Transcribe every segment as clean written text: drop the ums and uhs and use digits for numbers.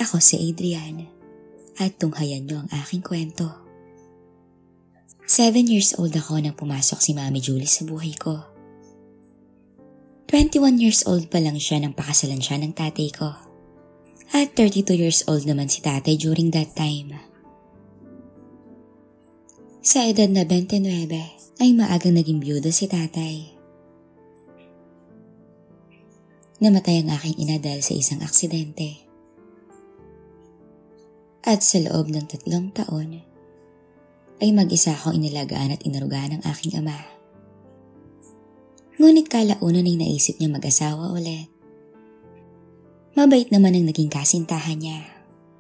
Ako si Adrian at tunghayan niyo ang aking kwento. 7 years old ako nang pumasok si Mami Julie sa buhay ko. 21 years old pa lang siya nang pakasalan siya ng tatay ko. At 32 years old naman si tatay during that time. Sa edad na 29 ay maagang naging byudo si tatay. Namatay ang aking ina dahil sa isang aksidente. At sa loob ng 3 taon, ay mag-isa akong inilagaan at inarugaan ng aking ama. Ngunit kalaunan ay naisip niya mag-asawa ulit. Mabait naman ang naging kasintahan niya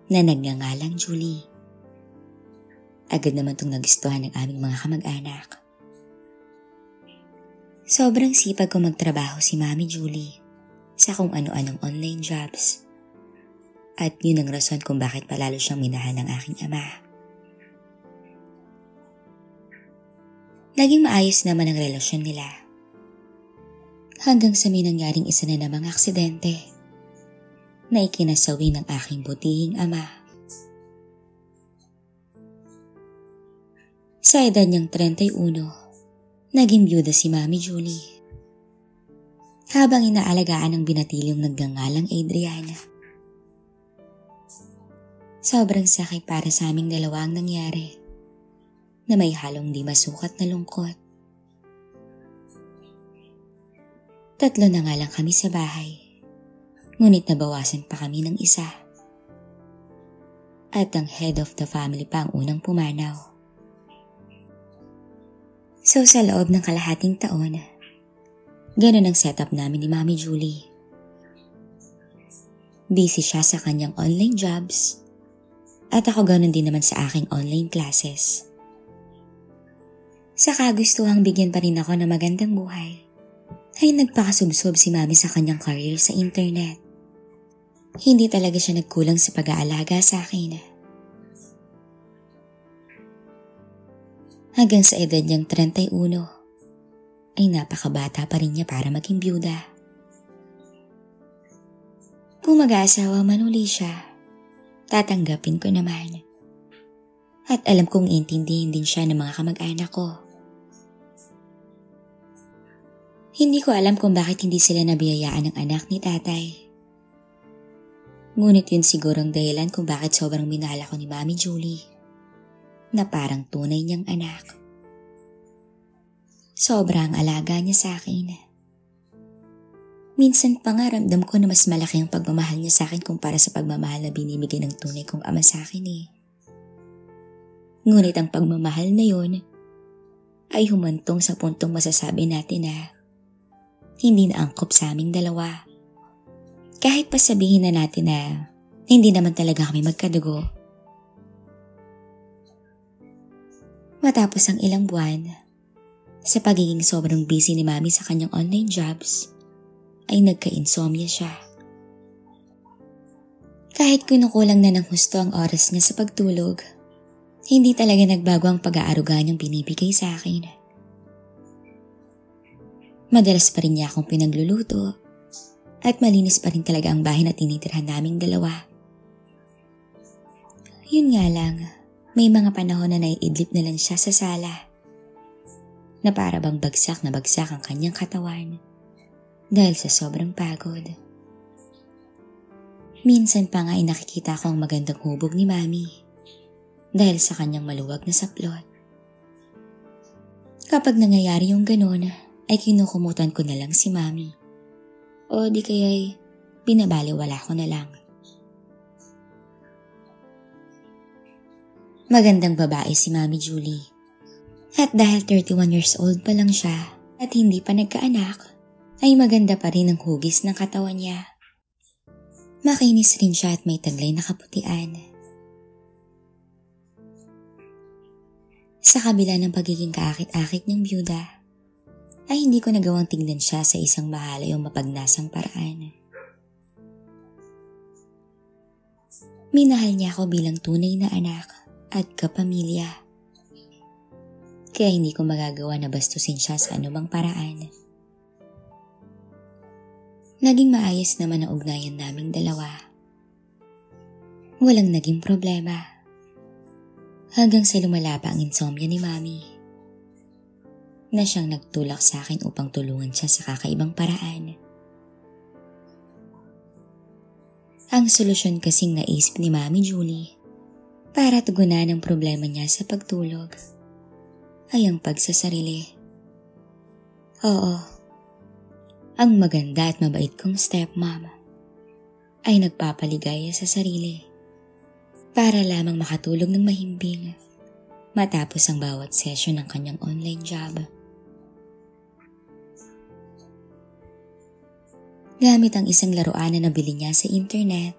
na nagngangalang Julie. Agad naman itong nagustuhan ng aming mga kamag-anak. Sobrang sipag ko magtrabaho si Mami Julie sa kung ano-anong online jobs. At yun ang rason kung bakit palalo siyang minahal ng aking ama. Naging maayos naman ang relasyon nila. Hanggang sa may nangyaring isa na namang aksidente na ikinasawi ng aking butihing ama. Sa edad niyang 31, naging byuda si Mami Julie. Habang inaalagaan ng binatilyong nagngangalang Adrian. Sobrang sakit para sa aming dalawa ang nangyari na may halong di masukat na lungkot. 3 na nga lang kami sa bahay, ngunit nabawasan pa kami ng isa. At ang head of the family pa ang unang pumanaw. So sa loob ng kalahating taon, ganun ang setup namin ni Mami Julie. Busy siya sa kanyang online jobs at ako ganun din naman sa aking online classes. Sa kagustuhang bigyan pa rin ako ng magandang buhay, ay nagpakasubsob si Mami sa kanyang career sa internet. Hindi talaga siya nagkulang sa pag-aalaga sa akin. Hanggang sa edad niyang 31, ay napakabata pa rin niya para maging byuda. Kung mag-aasawa man uli siya, tatanggapin ko naman. At alam kong intindihin din siya ng mga kamag-anak ko. Hindi ko alam kung bakit hindi sila nabiyayaan ng anak ni tatay. Ngunit yun siguro ang dahilan kung bakit sobrang minahal ako ni Mami Julie, na parang tunay niyang anak. Sobrang alaga niya sa akin. Minsan pa nga ramdam ko na mas malaki ang pagmamahal niya sa akin kumpara sa pagmamahal na binibigay ng tunay kong ama sa akin eh. Ngunit ang pagmamahal na yun ay humantong sa puntong masasabi natin na hindi na angkop sa aming dalawa. Kahit pa sabihin na natin na hindi naman talaga kami magkadugo. Matapos ang ilang buwan, sa pagiging sobrang busy ni Mami sa kanyang online jobs, ay nagka-insomnia siya. Kahit kinukulang na ng husto ang oras niya sa pagtulog, hindi talaga nagbago ang pag-aaruga niyang binibigay sa akin. Madalas pa rin niya akong pinagluluto at malinis pa rin talaga ang bahay na tinitirhan naming dalawa. Yun nga lang, may mga panahon na naiidlip na lang siya sa sala na para bang bagsak na bagsak ang kanyang katawan dahil sa sobrang pagod. Minsan pa nga ay nakikita ko ang magandang hubog ni Mami dahil sa kanyang maluwag na saplot. Kapag nangyayari yung ganun, ay kinukumutan ko na lang si Mami. O di kaya'y binabaliwala ko na lang. Magandang babae si Mami Julie. At dahil 31 years old pa lang siya at hindi pa nagkaanak, ay maganda pa rin ang hugis ng katawan niya. Makinis rin siya at may taglay na kaputian. Sa kabila ng pagiging kaakit-akit niyang byuda, ay hindi ko nagawang tingnan siya sa isang mahalay o mapagnasang paraan. Minahal niya ako bilang tunay na anak at kapamilya. Kaya hindi ko magagawa na bastusin siya sa anumang paraan. Naging maayos naman ang ugnayan naming dalawa. Walang naging problema. Hanggang sa lumala pa ang insomnia ni Mami, na siyang nagtulak sa akin upang tulungan siya sa kakaibang paraan. Ang solusyon kasing naisip ni Mami Julie para tugunan ang problema niya sa pagtulog ay ang pagsasarili. Oo, ang maganda at mabait kong stepmom ay nagpapaligaya sa sarili para lamang makatulog ng mahimbing matapos ang bawat session ng kanyang online job. Gamit ang isang laruan na nabili niya sa internet,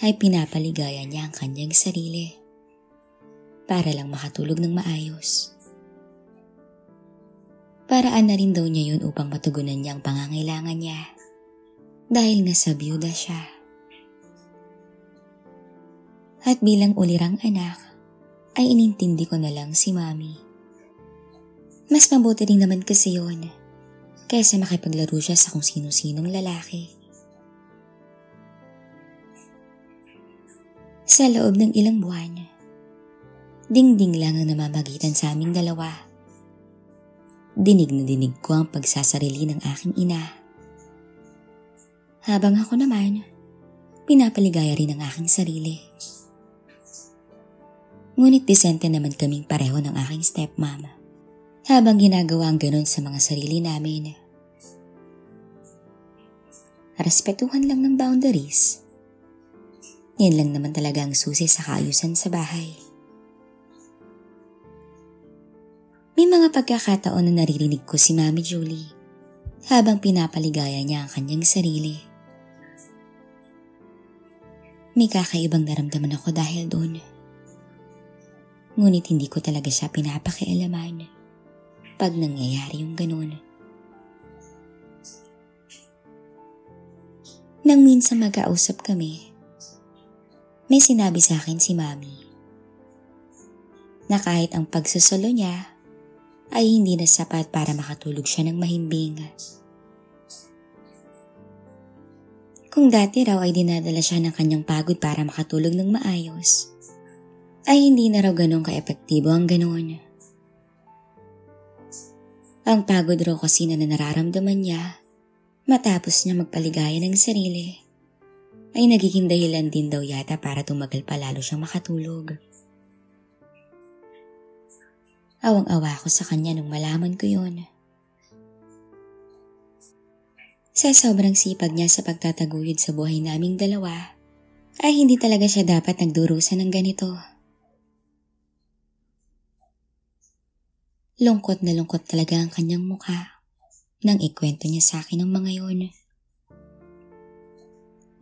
ay pinapaligaya niya ang kanyang sarili para lang makatulog ng maayos. Paraan na rin daw niya yun upang matugunan niya ang pangangailangan niya dahil nasa byuda siya. At bilang ulirang anak, ay inintindi ko na lang si Mami. Mas mabuti rin naman kasi yun kaysa makipaglaro siya sa kung sino-sinong lalaki. Sa loob ng ilang buwan, dingding lang ang namamagitan sa aming dalawa. Dinig na dinig ko ang pagsasarili ng aking ina. Habang ako naman, pinapaligaya rin ang aking sarili. Ngunit disente naman kaming pareho ng aking stepmom habang ginagawa ang ganon sa mga sarili namin. Respetuhan lang ng boundaries. Yan lang naman talaga ang susi sa kaayusan sa bahay. May mga pagkakataon na naririnig ko si Mami Julie habang pinapaligaya niya ang kanyang sarili. May kakaibang naramdaman ako dahil doon. Ngunit hindi ko talaga siya pinapakialaman pag nangyayari yung ganun. Nang minsan mag-ausap kami, may sinabi sa akin si Mami na kahit ang pagsusolo niya ay hindi na sapat para makatulog siya ng mahimbing. Kung dati raw ay dinadala siya ng kanyang pagod para makatulog ng maayos, ay hindi na raw ganun ka-epektibo ang ganun. Ang pagod raw kasi na nararamdaman niya matapos niya magpaligaya ng sarili ay nagiging dahilan din daw yata para tumagal pa lalo siyang makatulog. Awang-awa ako sa kanya nung malaman ko yun. Sa sobrang sipag niya sa pagtataguyod sa buhay naming dalawa, ay hindi talaga siya dapat nagdurusa ng ganito. Lungkot na lungkot talaga ang kanyang mukha nang ikwento niya sa akin ang mga yun.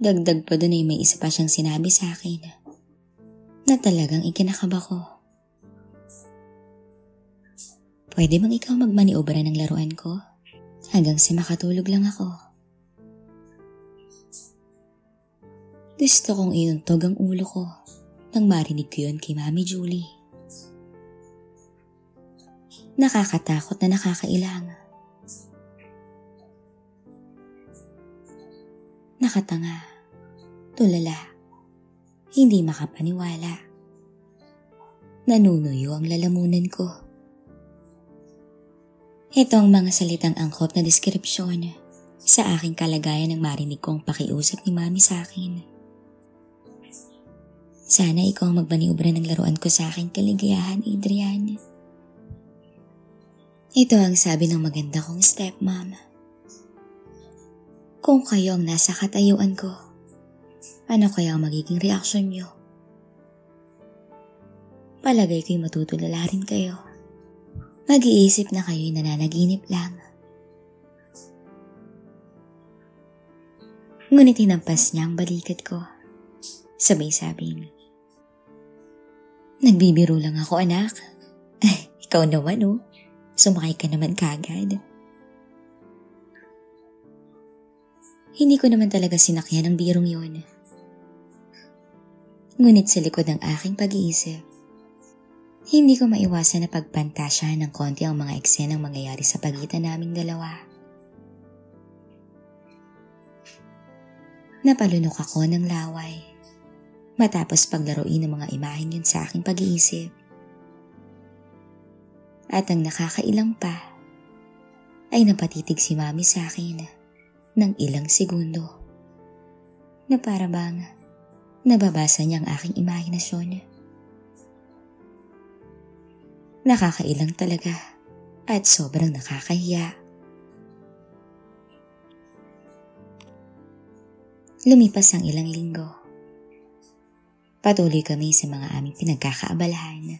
Dagdag pa doon ay may isa pa siyang sinabi sa akin na talagang ikinakaba ko. Pwede bang ikaw magmaniobra ng laruan ko hanggang sa makatulog lang ako? Gusto kong iuntog ang ulo ko nang marinig ko yun kay Mami Julie. Nakakatakot na nakakailang. Nakatanga, tulala, hindi makapaniwala. Nanunuyo ang lalamunan ko. Ito ang mga salitang angkop na deskripsyon sa aking kalagayan nang marinig kong pakiusap ni Mami sa akin. Sana ikaw ang magbaniobra ng laruan ko sa aking kaligayahan, Adrian. Ito ang sabi ng maganda kong stepmom. Kung kayo ang nasa katayuan ko, ano kaya ang magiging reaksyon niyo? Palagay ko'y matutulala rin kayo. Mag-iisip na kayo'y nananaginip lang. Ngunit hinampas niya ang balikat ko. Sabay sabing, nagbibiro lang ako, anak. Ikaw naman, oh. Sumakay ka naman kagad. Hindi ko naman talaga sinakyan ang birong yun. Ngunit sa likod ng aking pag-iisip, hindi ko maiwasan na pagpantasyahan ng konti ang mga eksenang mangyayari sa pagitan naming dalawa. Napalunok ako ng laway matapos paglaruin ng mga imahen yun sa aking pag-iisip. At ang nakakailang pa, ay napatitig si Mami sa akin ng ilang segundo na para bang nababasa niya ang aking imahinasyon. Nakakailang talaga at sobrang nakakahiya. Lumipas ang ilang linggo. Patuloy kami sa mga aming pinagkakaabalahan.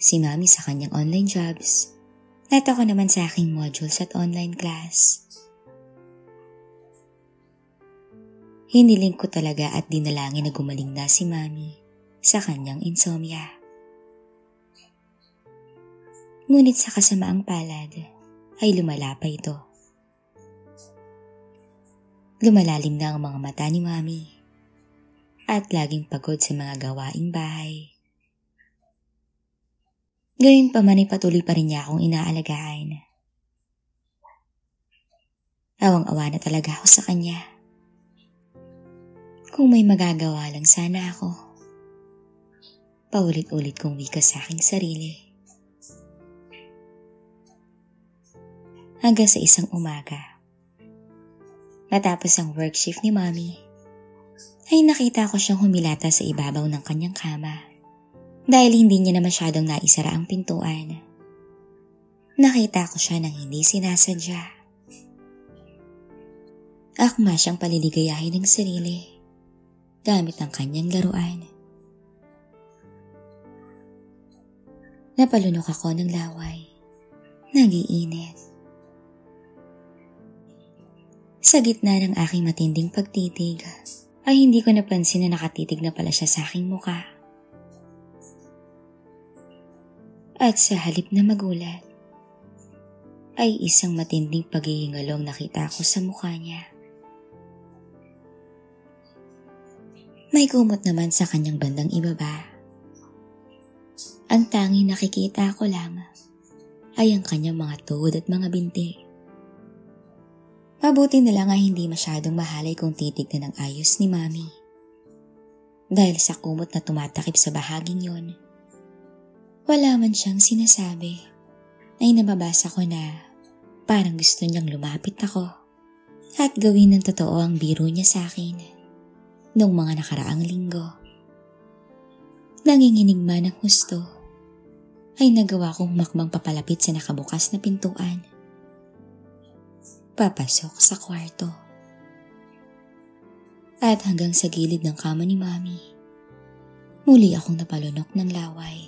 Si Mami sa kanyang online jobs at ako naman sa aking modules at online class. Hiniling ko talaga at dinalangin na gumaling na si Mami sa kanyang insomnia. Ngunit sa kasamaang palad ay lumala pa ito. Lumalalim na ang mga mata ni Mami at laging pagod sa mga gawaing bahay. Gayunpaman ay patuloy pa rin niya akong inaalagaan. Awang-awa na talaga ako sa kanya. Kung may magagawa lang sana ako. Paulit-ulit kong wika sa aking sarili. Hanggang sa isang umaga, matapos ang work shift ni Mami, ay nakita ko siyang humilata sa ibabaw ng kanyang kama dahil hindi niya na masyadong naisara ang pintuan. Nakita ko siya nang hindi sinasadya. Akma siyang paliligayahin ng sarili gamit ang kanyang laruan. Napalunok ako ng laway. Nag-iinit. Sa gitna ng aking matinding pagtitig, ay hindi ko napansin na nakatitig na pala siya sa aking muka. At sa halip na magulat, ay isang matinding paghihingalong nakita ko sa mukha niya. May kumot naman sa kanyang bandang ibaba. Ang tanging nakikita ko lang ay ang kanyang mga tuhod at mga binti. Mabuti na lang ay hindi masyadong mahalay kung titignan ng ayos ni Mami. Dahil sa kumot na tumatakip sa bahaging yon, wala man siyang sinasabi, ay nababasa ko na parang gusto niyang lumapit ako at gawin ng totoo ang biro niya sa akin noong mga nakaraang linggo. Nanginginig man ng husto, ay nagawa kong makmang papalapit sa nakabukas na pintuan. Papasok sa kwarto. At hanggang sa gilid ng kama ni Mami, muli akong napalunok ng laway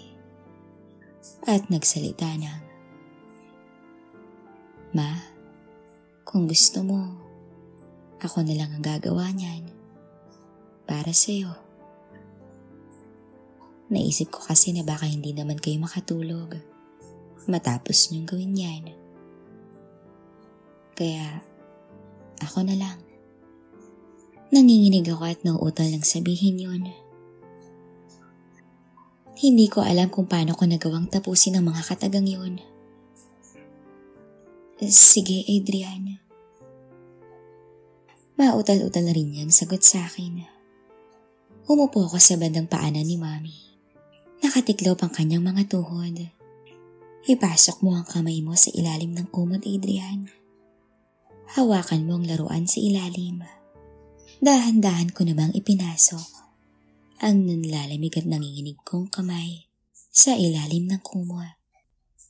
at nagsalita ng, "Ma, kung gusto mo, ako na lang ang gagawa niyan. Para sa'yo." Naisip ko kasi na baka hindi naman kayo makatulog matapos niyong gawin yan. Kaya, ako na lang. Nanginginig ako at nauutal ng sabihin yun. Hindi ko alam kung paano ko nagawang tapusin ang mga katagang yun. Sige, Adrian. Mautal-utal na rin niyang sagot sa akin. Umupo ako sa bandang paanan ni Mami. Nakatiklop ang kanyang mga tuhod. Ipasok mo ang kamay mo sa ilalim ng kumot, Adrian. Hawakan mo ang laruan sa ilalim. Dahan-dahan ko namang ipinasok ang nanlalamig at nanginginig kong kamay sa ilalim ng kumot.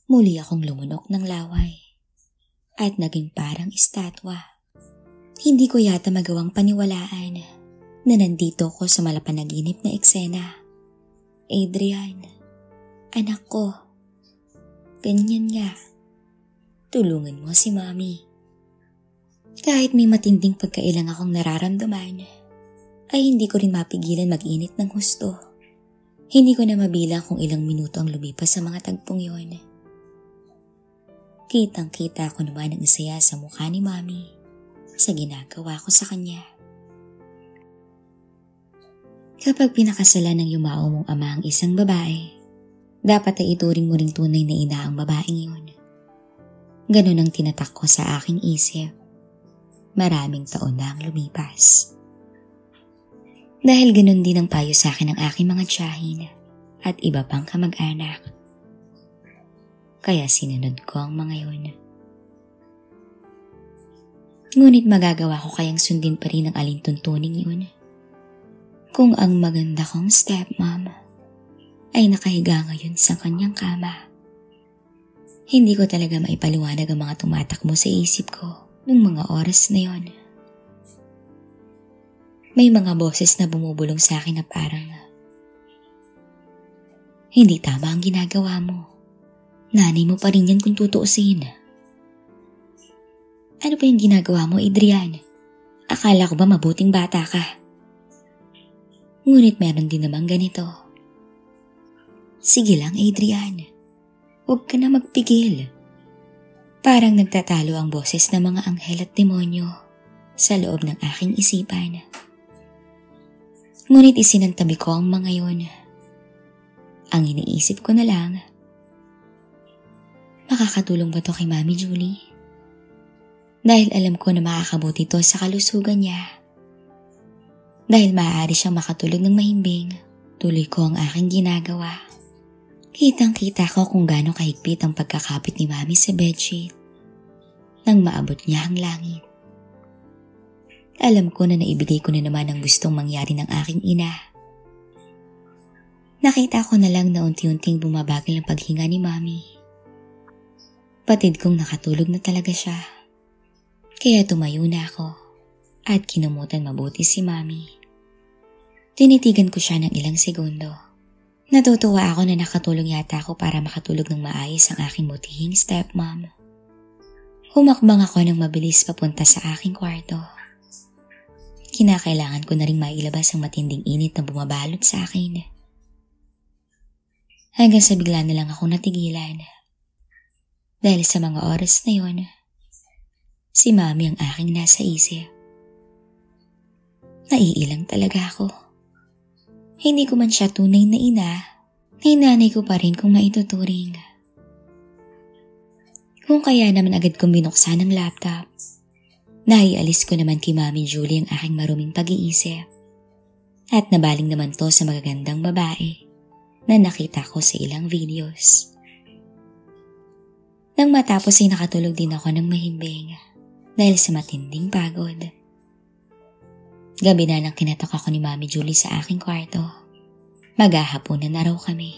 Muli akong lumunok ng laway at naging parang estatwa. Hindi ko yata magawang paniwalaan na nandito ko sa malapanaginip na eksena. Adrian, anak ko, ganyan nga. Tulungan mo si Mami. Kahit may matinding pagkailang akong nararamdaman, ay hindi ko rin mapigilan mag-init ng husto. Hindi ko na mabilang kung ilang minuto ang lumipas sa mga tagpong yon. Kitang-kita ko naman ang saya sa mukha ni Mami sa ginagawa ko sa kanya. Kapag pinakasalan ng yumao mong ama ang isang babae, dapat ay ituring mo ring tunay na ina ang babaeng yun. Ganun ang tinatak ko sa aking isip. Maraming taon na ang lumipas. Dahil ganun din ang payo sa akin ng aking mga tiyahin at iba pang kamag-anak. Kaya sinunod ko ang mga yun. Ngunit magagawa ko kayang sundin pa rin ang alintuntunin yun kung ang maganda kong stepmom ay nakahiga ngayon sa kanyang kama. Hindi ko talaga maipaliwanag ang mga tumatakbo sa isip ko nung mga oras na yon. May mga boses na bumubulong sa akin na parang, hindi tama ang ginagawa mo. Nanay mo pa rin yan kung tutuusin. Ano ba yung ginagawa mo, Adrian? Akala ko ba mabuting bata ka? Ngunit meron din namang ganito. Sige lang, Adrian. Huwag ka na magpigil. Parang nagtatalo ang boses ng mga anghel at demonyo sa loob ng aking isipan. Ngunit isinantabi ko ang mga yon. Ang iniisip ko na lang, makakatulong ba to kay Mami Julie? Dahil alam ko na makakabuti to sa kalusugan niya. Dahil maaari siyang makatulog ng mahimbing, tuloy ko ang aking ginagawa. Kitang-kita ko kung gaano kahigpit ang pagkakapit ni Mami sa bedsheet nang maabot niya ang langit. Alam ko na naibigay ko na naman ang gustong mangyari ng aking ina. Nakita ko na lang na unti-unting bumabagal ang paghinga ni Mami. Patid kong nakatulog na talaga siya. Kaya tumayo na ako at kinumutan mabuti si Mami. Tinitigan ko siya ng ilang segundo. Natutuwa ako na nakatulong yata ako para makatulog ng maayos ang aking butihing stepmom. Humakbang ako ng mabilis papunta sa aking kwarto. Kinakailangan ko na ring mailabas ang matinding init na bumabalot sa akin. Hanggang sa bigla na lang ako natigilan. Dahil sa mga oras na yon, si Mami ang aking nasa isip. Naiilang talaga ako. Hindi ko man siya tunay na ina, nanay ko pa rin kung maituturing. Kung kaya naman agad kong binuksan ang laptop, naialis ko naman kay Mami Julie ang aking maruming pag-iisip. At nabaling naman to sa magagandang babae na nakita ko sa ilang videos. Nang matapos ay nakatulog din ako ng mahimbing dahil sa matinding pagod. Gabi na nang kinatok ako ni Mami Julie sa aking kwarto. Maghahaponan na raw kami.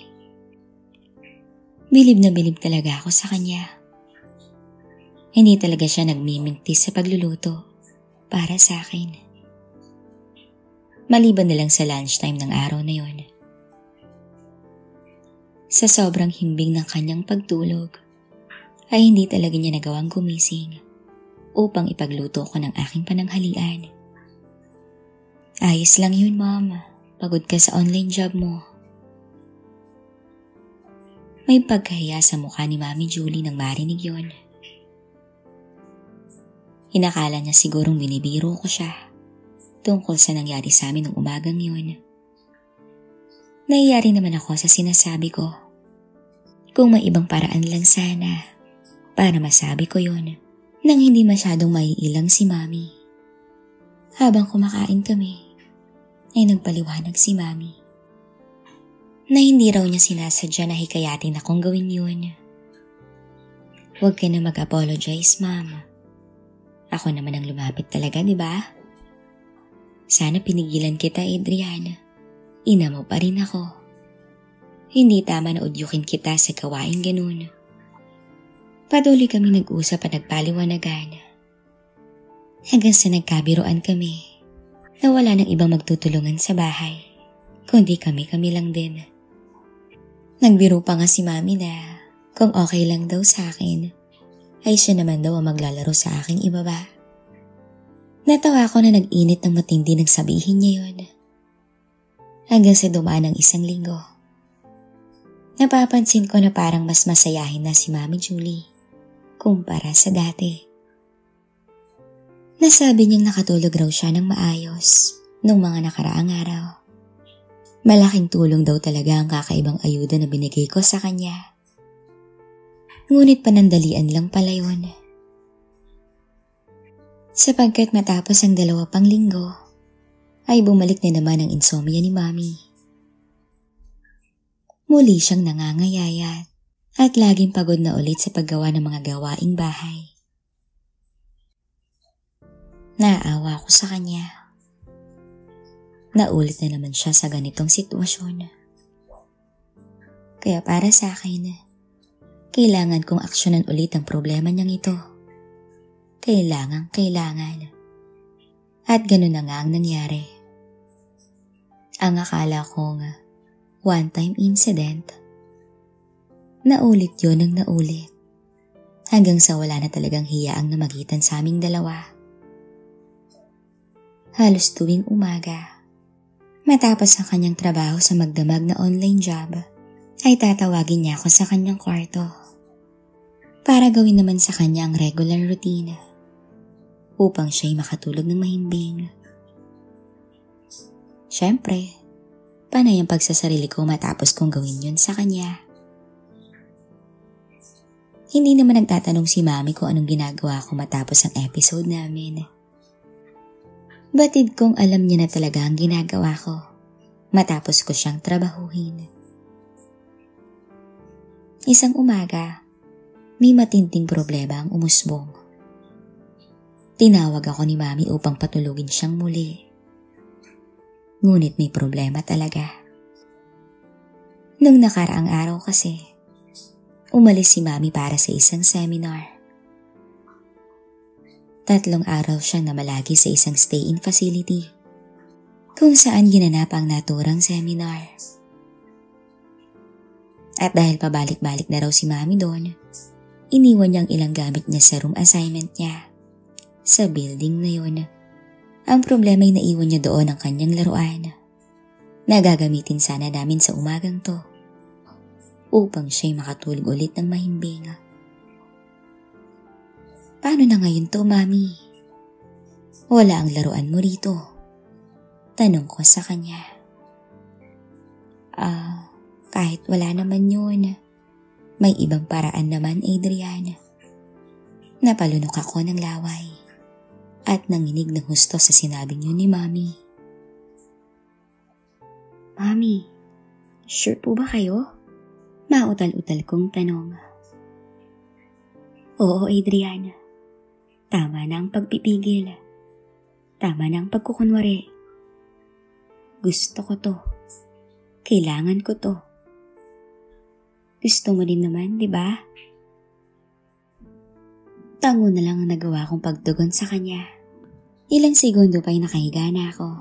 Bilib na bilib talaga ako sa kanya. Hindi talaga siya nagmimintis sa pagluluto para sa akin. Maliban na lang sa lunchtime ng araw na yon. Sa sobrang himbing ng kanyang pagtulog, ay hindi talaga niya nagawang gumising upang ipagluto ko ng aking pananghalian. Ayos lang yun, Mom. Pagod ka sa online job mo. May pagkahiya sa mukha ni Mami Julie nang marinig yun. Inakala niya sigurong binibiro ko siya tungkol sa nangyari sa amin ng umagang yun. Naiyari naman ako sa sinasabi ko. Kung may ibang paraan lang sana para masabi ko yun nang hindi masyadong maiilang si Mami. Habang kumakain kami, ay nagpaliwanag si Mami na hindi raw niya sinasadya na hikayatin akong gawin yun. Huwag ka na mag-apologize, Ma'am. Ako naman ang lumapit talaga, di ba? Sana pinigilan kita, Adrian. Ina mo pa rin ako. Hindi tama na udyukin kita sa gawain ganun. Patuloy kami nag-usap at nagpaliwanagan. Hanggang sa nagkabiruan kami na wala nang ibang magtutulungan sa bahay, kundi kami lang din. Nagbiro pa nga si Mami na kung okay lang daw sa akin, ay siya naman daw ang maglalaro sa aking ibaba. Natawa ko na nag-init ng matindi nang sabihin niya yun. Hanggang sa dumaan ng 1 linggo. Napapansin ko na parang mas masayahin na si Mami Julie kumpara sa dati. Nasabi niyang nakatulog raw siya ng maayos nung mga nakaraang araw. Malaking tulong daw talaga ang kakaibang ayuda na binigay ko sa kanya. Ngunit panandalian lang pala yun. Sapagkat matapos ang 2 pang linggo, ay bumalik na naman ang insomnia ni Mami. Muli siyang nangangayayat at laging pagod na ulit sa paggawa ng mga gawaing bahay. Naawa ko sa kanya. Naulit na naman siya sa ganitong sitwasyon. Kaya para sa akin, kailangan kong aksyonan ulit ang problema niyang ito. Kailangan. At ganun na nga ang nangyari. Ang akala kong one-time incident, naulit yun ng naulit. Hanggang sa wala na talagang hiya ang namagitan sa aming dalawa. Halos tuwing umaga, matapos ang kanyang trabaho sa magdamag na online job, ay tatawagin niya ako sa kanyang kwarto para gawin naman sa kanya ang regular routine upang siya'y makatulog ng mahimbing. Siyempre, panay ang pagsasarili ko matapos kong gawin yun sa kanya. Hindi naman nagtatanong si Mami kung anong ginagawa ko matapos ang episode namin. Batid kong alam niya na talaga ang ginagawa ko matapos ko siyang trabahuhin. Isang umaga, may matinding problema ang umusbong. Tinawag ako ni Mami upang patulugin siyang muli. Ngunit may problema talaga. Nung nakaraang araw kasi, umalis si Mami para sa isang seminar. 3 araw siyang namalagi sa isang stay-in facility kung saan ginanap ang naturang seminar. At dahil pabalik-balik na raw si Mami doon, iniwan niya ang ilang gamit niya sa room assignment niya sa building na yun. Ang problema ay naiwan niya doon ang kanyang laruan na gagamitin sana namin sa umagang to upang siya'y makatulog ulit ng mahimbing. Paano na ngayon to, Mami? Wala ang laruan mo rito. Tanong ko sa kanya. Kahit wala naman yun, may ibang paraan naman, Adrian. Napalunok ako ng laway at nanginig ng husto sa sinabing yun ni Mami. Mami, sure po ba kayo? Mautal-utal kong tanong. Oo, Adrian. Tama na ang pagpipigil. Tama na ang pagkukunwari. Gusto ko to. Kailangan ko to. Gusto mo din naman, di ba? Tango na lang ang nagawa kong pagtugon sa kanya. Ilang segundo pa'y nakahiga na ako.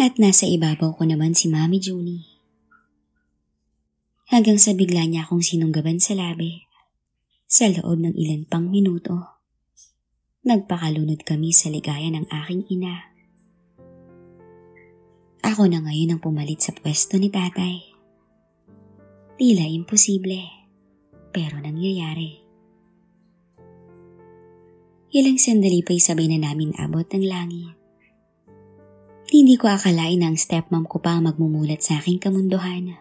At nasa ibabaw ko naman si Mami Julie. Hanggang sa bigla niya akong sinunggaban sa labi. Sa loob ng ilan pang minuto, nagpakalunod kami sa ligaya ng aking ina. Ako na ngayon ang pumalit sa pwesto ni tatay. Tila imposible, pero nangyayari. Ilang sandali pa'y sabay na namin abot ng langit. Hindi ko akalain na ang stepmom ko pa magmumulat sa aking kamunduhan.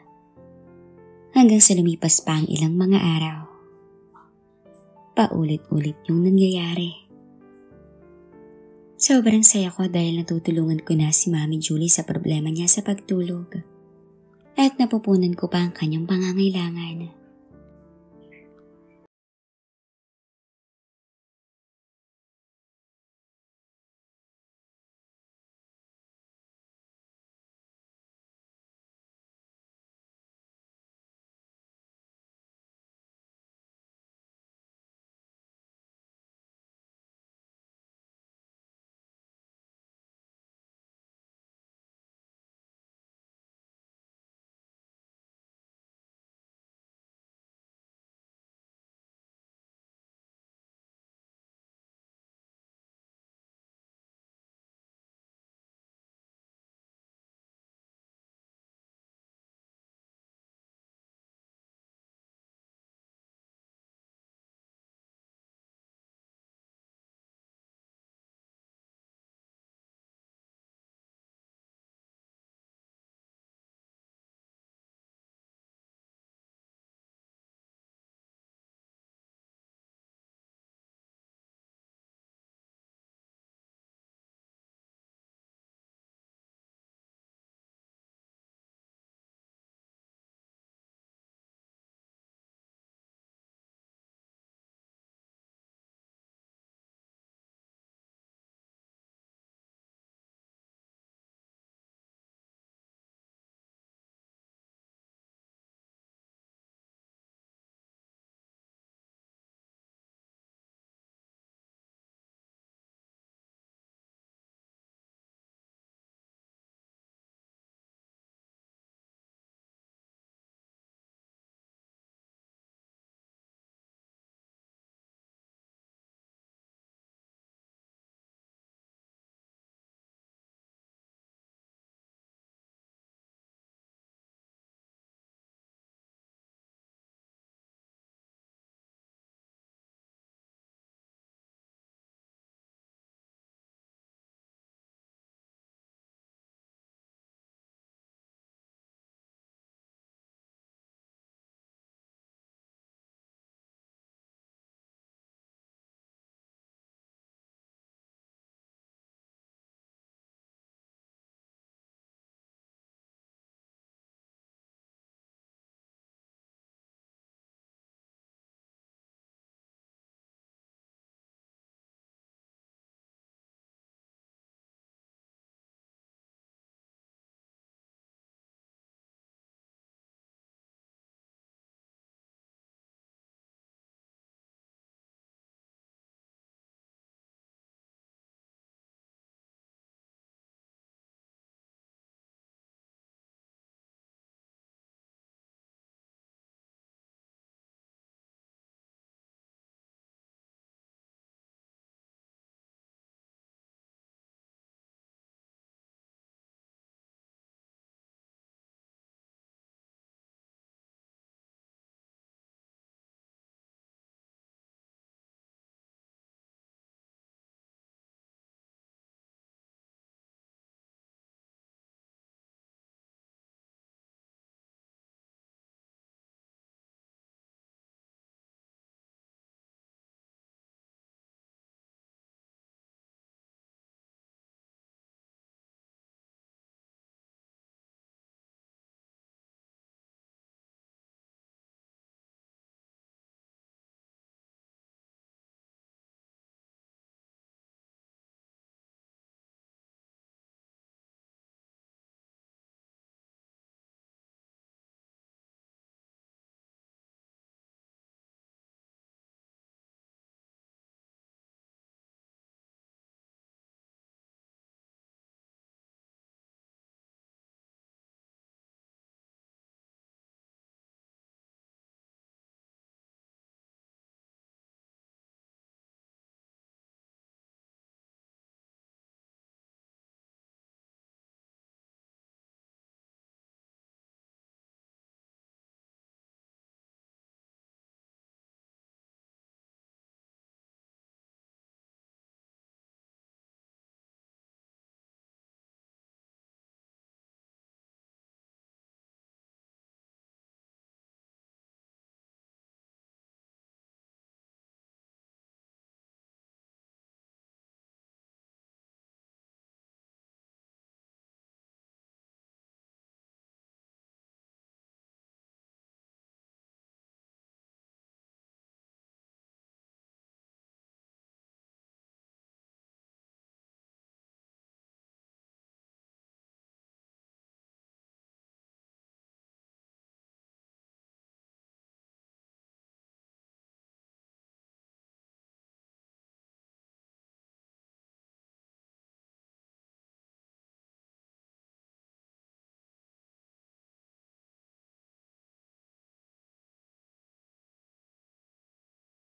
Hanggang sa lumipas pa ang ilang mga araw. Paulit-ulit yung nangyayari. Sobrang saya ko dahil natutulungan ko na si Mami Julie sa problema niya sa pagtulog. At napupunan ko pa ang kanyang pangangailangan.